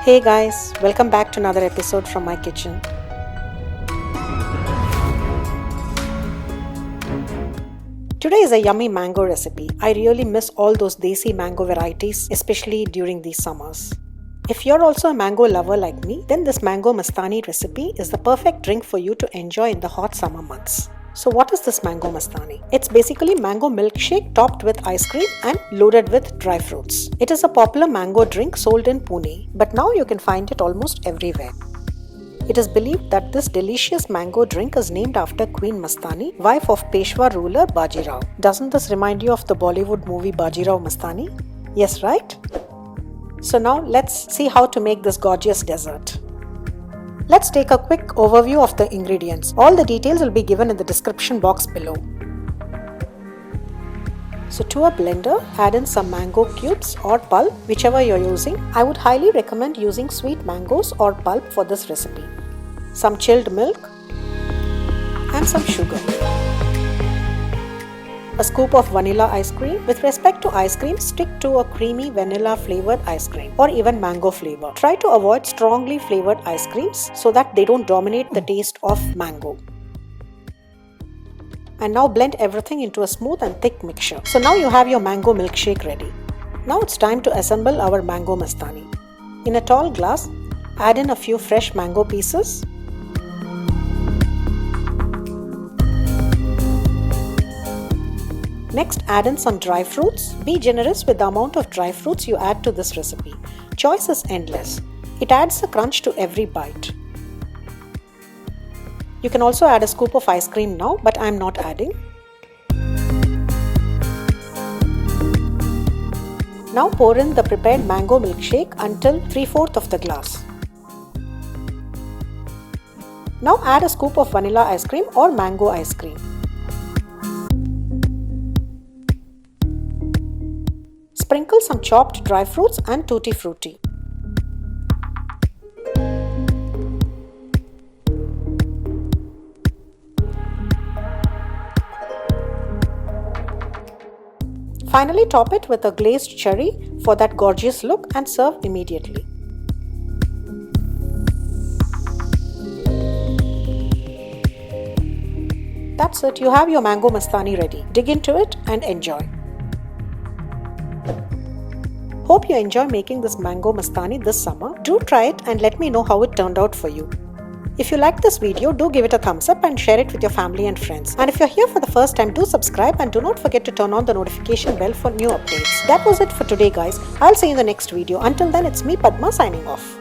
Hey guys, welcome back to another episode from my kitchen. Today is a yummy mango recipe. I really miss all those desi mango varieties, especially during these summers. If you're also a mango lover like me, then this mango Mastani recipe is the perfect drink for you to enjoy in the hot summer months. So what is this mango Mastani? It's basically mango milkshake topped with ice cream and loaded with dry fruits. It is a popular mango drink sold in Pune, but now you can find it almost everywhere. It is believed that this delicious mango drink is named after Queen Mastani, wife of Peshwa ruler Bajirao. Doesn't this remind you of the Bollywood movie Bajirao Mastani? Yes, right? So now let's see how to make this gorgeous dessert. Let's take a quick overview of the ingredients. All the details will be given in the description box below. So to a blender, add in some mango cubes or pulp, whichever you're using. I would highly recommend using sweet mangoes or pulp for this recipe. Some chilled milk and some sugar. A scoop of vanilla ice cream. With respect to ice cream, stick to a creamy vanilla flavored ice cream or even mango flavor. Try to avoid strongly flavored ice creams so that they don't dominate the taste of mango. And now blend everything into a smooth and thick mixture. So now you have your mango milkshake ready. Now it's time to assemble our mango Mastani. In a tall glass, add in a few fresh mango pieces. Next, add in some dry fruits. Be generous with the amount of dry fruits you add to this recipe. Choice is endless. It adds a crunch to every bite. You can also add a scoop of ice cream now, but I am not adding. Now pour in the prepared mango milkshake until 3/4 of the glass. Now add a scoop of vanilla ice cream or mango ice cream. Sprinkle some chopped dry fruits and Tutti Frutti. Finally, top it with a glazed cherry for that gorgeous look and serve immediately. That's it, you have your mango Mastani ready. Dig into it and enjoy. Hope you enjoy making this mango Mastani this summer. Do try it and let me know how it turned out for you. If you liked this video, do give it a thumbs up and share it with your family and friends. And if you're here for the first time, do subscribe and do not forget to turn on the notification bell for new updates. That was it for today guys. I'll see you in the next video. Until then, it's me Padma signing off.